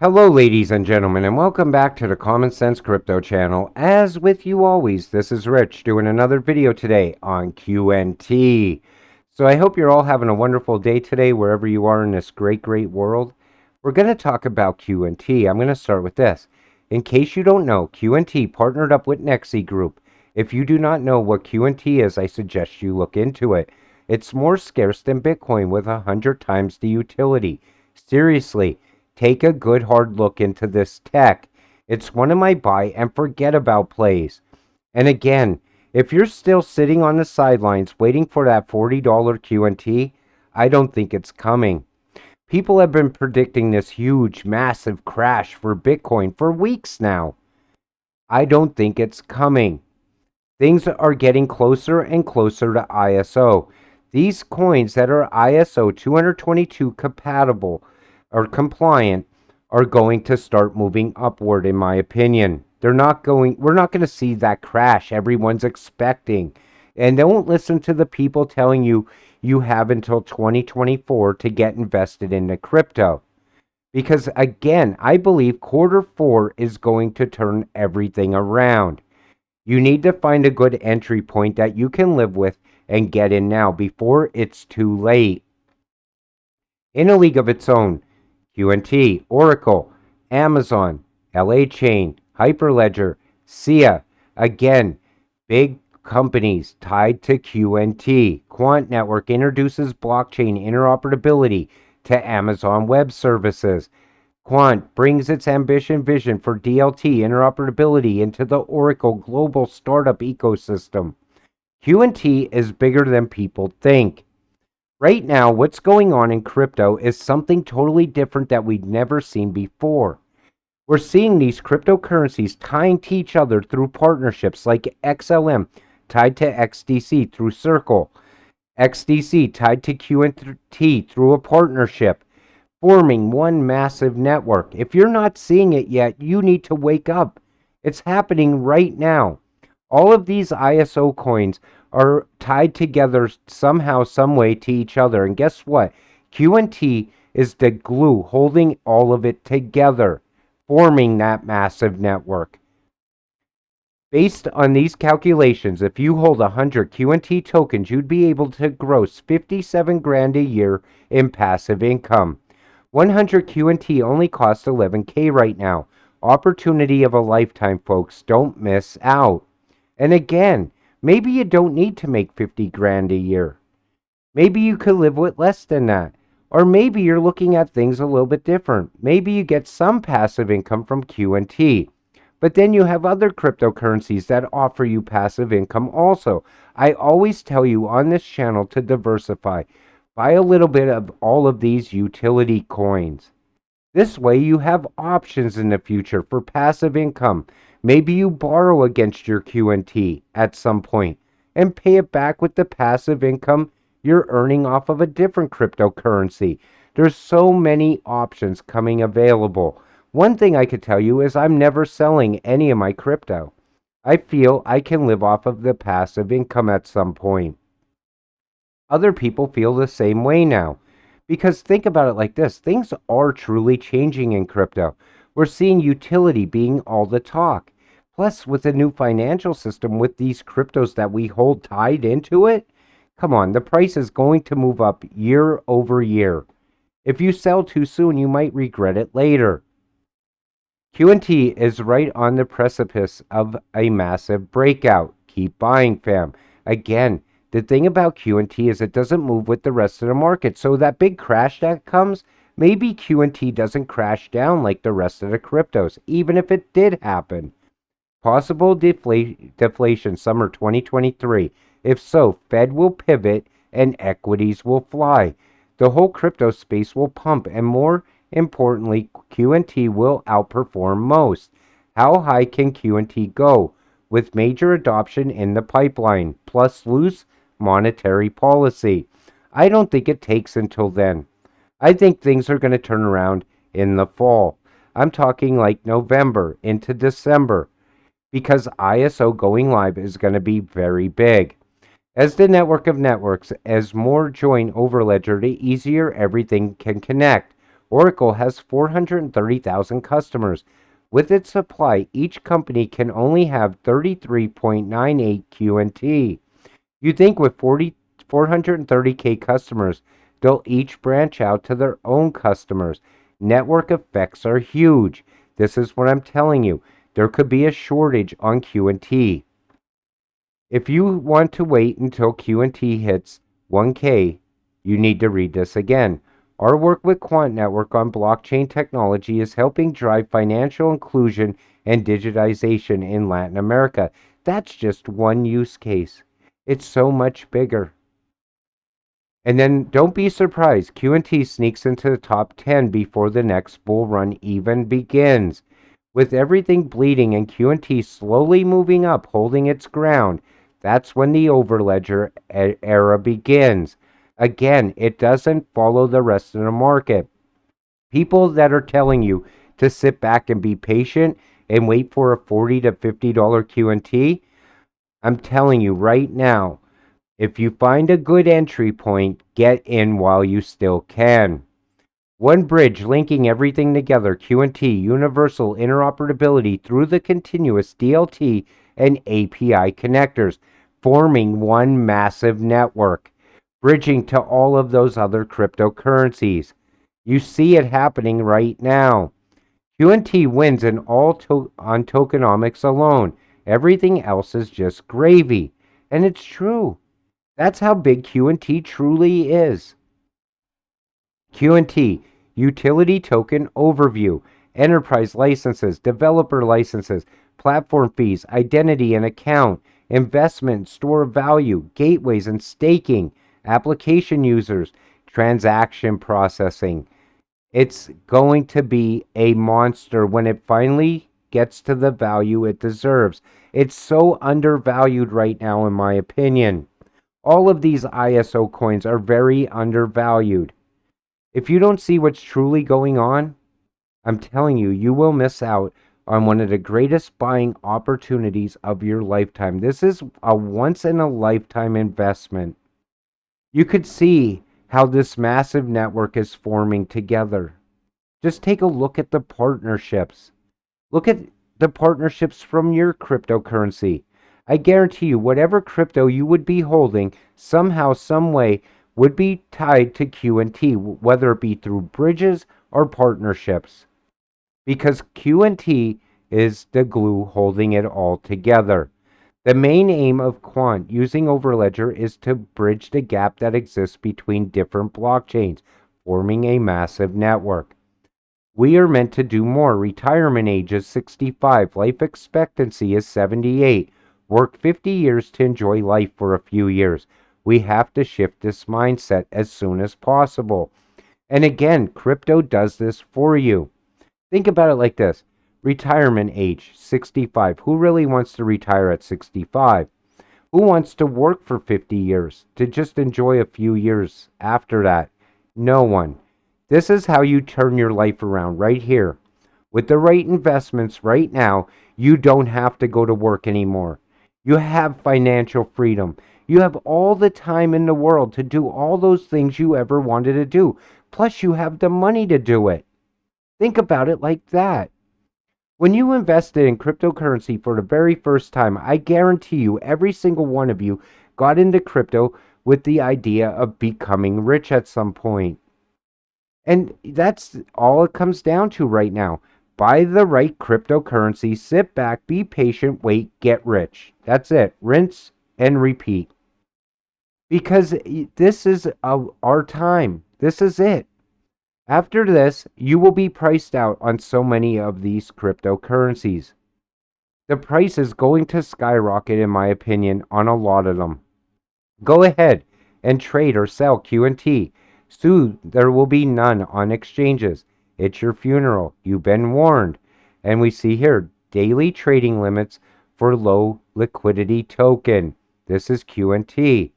Hello, ladies and gentlemen, and welcome back to the Common Sense Crypto channel. As with you always, this is Rich doing another video today on QNT. So I hope you're all having a wonderful day today, wherever you are in this great world. We're going to talk about QNT. I'm going to start with this. In case you don't know, QNT partnered up with Nexi Group. If you do not know what QNT is, I suggest you look into it. It's more scarce than Bitcoin with 100 times the utility. Seriously. Take a good hard look into this tech. It's one of my buy and forget about plays. And again, if you're still sitting on the sidelines waiting for that $40 QNT, I don't think it's coming. People have been predicting this huge, massive crash for Bitcoin for weeks now. I don't think it's coming. Things are getting closer and closer to ISO. These coins that are ISO 222 compatible or compliant are going to start moving upward, in my opinion. We're not going to see that crash everyone's expecting. And don't listen to the people telling you you have until 2024 to get invested into crypto. Because again, I believe Q4 is going to turn everything around. You need to find a good entry point that you can live with and get in now before it's too late. In a league of its own, QNT, Oracle, Amazon, LA Chain, Hyperledger, SIA, again, big companies tied to QNT. Quant Network introduces blockchain interoperability to Amazon Web Services. Quant brings its ambition vision for DLT interoperability into the Oracle global startup ecosystem. QNT is bigger than people think. Right now, what's going on in crypto is something totally different that we've never seen before. We're seeing these cryptocurrencies tying to each other through partnerships like XLM tied to XDC through Circle, XDC tied to QNT through a partnership, forming one massive network. If you're not seeing it yet, you need to wake up. It's happening right now. All of these ISO coins are tied together somehow, some way to each other. And guess what? QNT is the glue holding all of it together, forming that massive network. Based on these calculations, if you hold 100 QNT tokens, you'd be able to gross 57 grand a year in passive income. 100 QNT only costs 11K right now. Opportunity of a lifetime, folks. Don't miss out. And again, maybe you don't need to make 50 grand a year. Maybe you could live with less than that. Or maybe you're looking at things a little bit different. Maybe you get some passive income from QNT. But then you have other cryptocurrencies that offer you passive income also. I always tell you on this channel to diversify. Buy a little bit of all of these utility coins. This way you have options in the future for passive income. Maybe you borrow against your QNT at some point and pay it back with the passive income you're earning off of a different cryptocurrency. There's so many options coming available. One thing I could tell you is I'm never selling any of my crypto. I feel I can live off of the passive income at some point. Other people feel the same way now. Because think about it like this, things are truly changing in crypto. We're seeing utility being all the talk. Plus, with the new financial system, with these cryptos that we hold tied into it, come on, the price is going to move up year over year. If you sell too soon, you might regret it later. QNT is right on the precipice of a massive breakout. Keep buying, fam. Again, the thing about QNT is it doesn't move with the rest of the market. So that big crash that comes, maybe QNT doesn't crash down like the rest of the cryptos, even if it did happen. Possible deflation summer 2023. If so, Fed will pivot and equities will fly. The whole crypto space will pump, and more importantly, QNT will outperform most. How high can QNT go? With major adoption in the pipeline, plus loose monetary policy. I don't think it takes until then. I think things are going to turn around in the fall. I'm talking like November into December, because ISO going live is going to be very big. As the network of networks, as more join Overledger, the easier everything can connect. Oracle has 430,000 customers. With its supply, each company can only have 33.98 QNT. You think with 430K customers, they'll each branch out to their own customers. Network effects are huge. This is what I'm telling you. There could be a shortage on QNT. If you want to wait until QNT hits 1K, you need to read this again. Our work with Quant Network on blockchain technology is helping drive financial inclusion and digitization in Latin America. That's just one use case. It's so much bigger. And then don't be surprised, QNT sneaks into the top 10 before the next bull run even begins. With everything bleeding and QNT slowly moving up, holding its ground, that's when the overledger era begins. Again, it doesn't follow the rest of the market. People that are telling you to sit back and be patient and wait for a $40 to $50 QNT, I'm telling you right now, if you find a good entry point, get in while you still can. One bridge linking everything together, QNT, universal interoperability through the continuous DLT and API connectors, forming one massive network, bridging to all of those other cryptocurrencies. You see it happening right now. QNT wins on tokenomics alone. Everything else is just gravy. And it's true. That's how big QNT truly is. QNT, Utility Token Overview, Enterprise Licenses, Developer Licenses, Platform Fees, Identity and Account, Investment, Store of Value, Gateways and Staking, Application Users, Transaction Processing. It's going to be a monster when it finally gets to the value it deserves. It's so undervalued right now, in my opinion. All of these ISO coins are very undervalued. If you don't see what's truly going on, I'm telling you, you will miss out on one of the greatest buying opportunities of your lifetime. This is a once-in-a-lifetime investment. You could see how this massive network is forming together. Just take a look at the partnerships. Look at the partnerships from your cryptocurrency. I guarantee you, whatever crypto you would be holding, somehow, some way, would be tied to QNT, whether it be through bridges or partnerships. Because QNT is the glue holding it all together. The main aim of Quant using Overledger is to bridge the gap that exists between different blockchains, forming a massive network. We are meant to do more. Retirement age is 65. Life expectancy is 78. Work 50 years to enjoy life for a few years. We have to shift this mindset as soon as possible. And again, crypto does this for you. Think about it like this. Retirement age, 65. Who really wants to retire at 65? Who wants to work for 50 years to just enjoy a few years after that? No one. This is how you turn your life around right here. With the right investments right now, you don't have to go to work anymore. You have financial freedom. You have all the time in the world to do all those things you ever wanted to do. Plus, you have the money to do it. Think about it like that. When you invested in cryptocurrency for the very first time, I guarantee you, every single one of you got into crypto with the idea of becoming rich at some point. And that's all it comes down to right now. Buy the right cryptocurrency, sit back, be patient, wait, get rich. That's it. Rinse and repeat. Because this is our time. This is it. After this, you will be priced out on so many of these cryptocurrencies. The price is going to skyrocket, in my opinion, on a lot of them. Go ahead and trade or sell QNT. Soon there will be none on exchanges. It's your funeral. You've been warned. And we see here daily trading limits for low liquidity token. This is QNT.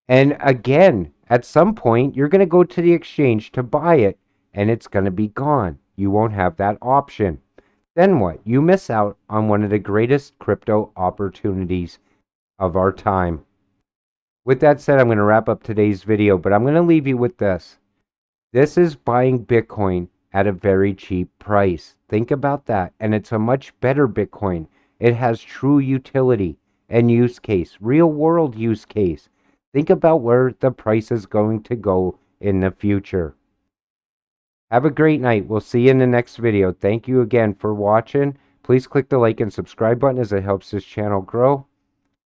And again, at some point, you're going to go to the exchange to buy it, and it's going to be gone. You won't have that option. Then what? You miss out on one of the greatest crypto opportunities of our time. With that said, I'm going to wrap up today's video, but I'm going to leave you with this. This is buying Bitcoin at a very cheap price. Think about that. And it's a much better Bitcoin. It has true utility and use case, real world use case. Think about where the price is going to go in the future. Have a great night. We'll see you in the next video. Thank you again for watching. Please click the like and subscribe button as it helps this channel grow.